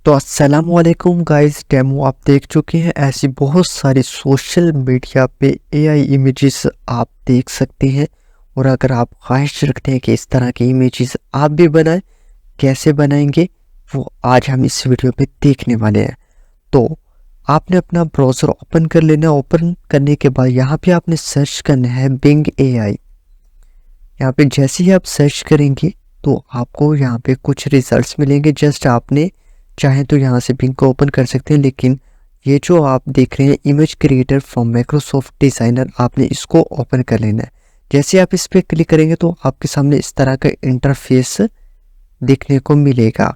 तो अस्सलाम वालेकुम गाइस, डेमो आप देख चुके हैं। ऐसी बहुत सारी सोशल मीडिया पे एआई इमेजेस आप देख सकते हैं। और अगर आप ख्वाहिश रखते हैं कि इस तरह की इमेजेस आप भी बनाएं, कैसे बनाएंगे वो आज हम इस वीडियो पे देखने वाले हैं। तो आपने अपना ब्राउज़र ओपन कर लेना। ओपन करने के बाद यहाँ पे आपने सर्च करना है बिंग एआई। यहाँ पे जैसे ही आप सर्च करेंगे तो आपको यहाँ पे कुछ रिजल्ट्स मिलेंगे। जस्ट आपने चाहे तो यहाँ से बिंग को ओपन कर सकते हैं, लेकिन ये जो आप देख रहे हैं image creator from Microsoft designer, आपने इसको ओपन कर लेना है। जैसे आप इस पर क्लिक करेंगे तो आपके सामने इस तरह का इंटरफेस देखने को मिलेगा।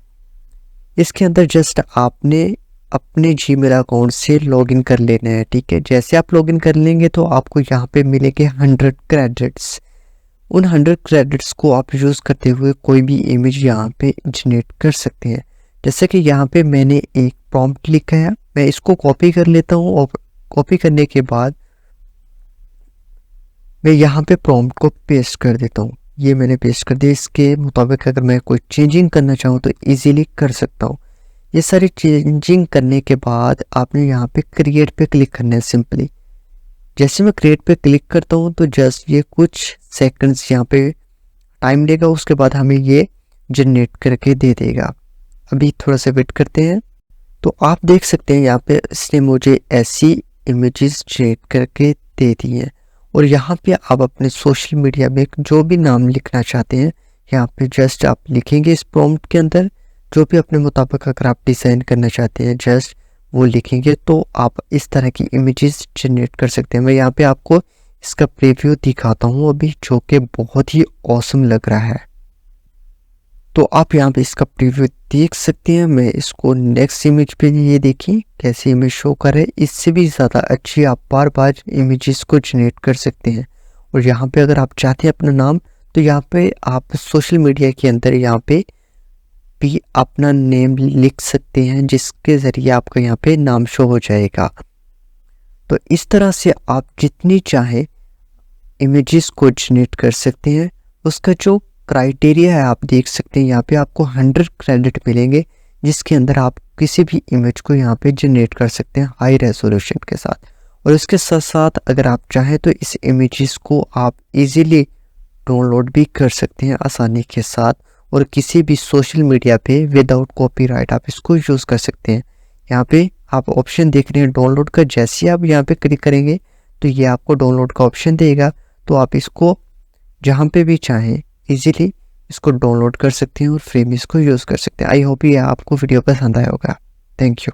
इसके अंदर जस्ट आपने अपने जीमेल अकाउंट से लॉगिन कर लेना है, ठीक है। जैसे आप लॉगिन कर लेंगे तो आपको यहाँ पे मिलेंगे 100 क्रेडिट्स। उन 100 क्रेडिट्स को आप यूज़ करते हुए कोई भी इमेज यहाँ पे जनरेट कर सकते हैं। जैसे कि यहाँ पे मैंने एक प्रॉम्प्ट लिखा है, मैं इसको कॉपी कर लेता हूँ और कॉपी करने के बाद मैं यहाँ पे प्रॉम्प्ट को पेस्ट कर देता हूँ। ये मैंने पेस्ट कर दिया। इसके मुताबिक अगर मैं कोई चेंजिंग करना चाहूँ तो इजीली कर सकता हूँ। ये सारी चेंजिंग करने के बाद आपने यहाँ पे क्रिएट पे क्लिक करना है सिंपली। जैसे मैं क्रिएट पे क्लिक करता हूँ तो जस्ट ये कुछ सेकंड्स यहाँ पे टाइम लेगा, उसके बाद हमें ये जनरेट करके दे देगा। अभी थोड़ा सा वेट करते हैं। तो आप देख सकते हैं यहाँ पे इसने मुझे ऐसी इमेजेस जनरेट करके दे दी हैं। और यहाँ पे आप अपने सोशल मीडिया में जो भी नाम लिखना चाहते हैं यहाँ पे जस्ट आप लिखेंगे इस प्रॉम्प्ट के अंदर। जो भी अपने मुताबिक अगर आप डिज़ाइन करना चाहते हैं जस्ट वो लिखेंगे तो आप इस तरह की इमेजेस जनरेट कर सकते हैं। मैं यहाँ पे आपको इसका प्रीव्यू दिखाता हूँ अभी, जो कि बहुत ही ऑसम लग रहा है। तो आप यहाँ पे इसका प्रीव्यू देख सकते हैं। मैं इसको नेक्स्ट इमेज पे, ये देखिए कैसी इमेज शो कर रहे हैं। इससे भी ज़्यादा अच्छी आप बार बार इमेजेस को जनरेट कर सकते हैं। और यहाँ पे अगर आप चाहते हैं अपना नाम तो यहाँ पे आप सोशल मीडिया के अंदर यहाँ पे भी अपना नेम लिख सकते हैं, जिसके ज़रिए आपका यहाँ पे नाम शो हो जाएगा। तो इस तरह से आप जितनी चाहे इमेजेस को जनरेट कर सकते हैं। उसका जो क्राइटेरिया है आप देख सकते हैं, यहाँ पे आपको 100 क्रेडिट मिलेंगे, जिसके अंदर आप किसी भी इमेज को यहाँ पे जनरेट कर सकते हैं हाई रेजोल्यूशन के साथ। और इसके साथ साथ अगर आप चाहें तो इस इमेजेस को आप इजीली डाउनलोड भी कर सकते हैं आसानी के साथ, और किसी भी सोशल मीडिया पे विदाउट कॉपीराइट आप इसको यूज़ कर सकते हैं। यहाँ पे आप ऑप्शन देख रहे हैं डाउनलोड का। जैसे आप यहाँ पे क्लिक करेंगे तो ये आपको डाउनलोड का ऑप्शन देगा। तो आप इसको जहाँ पे भी चाहें इजीली इसको डाउनलोड कर सकते हैं और फ्री में इसको यूज़ कर सकते हैं। आई होप ये आपको वीडियो पसंद आया होगा। Thank you.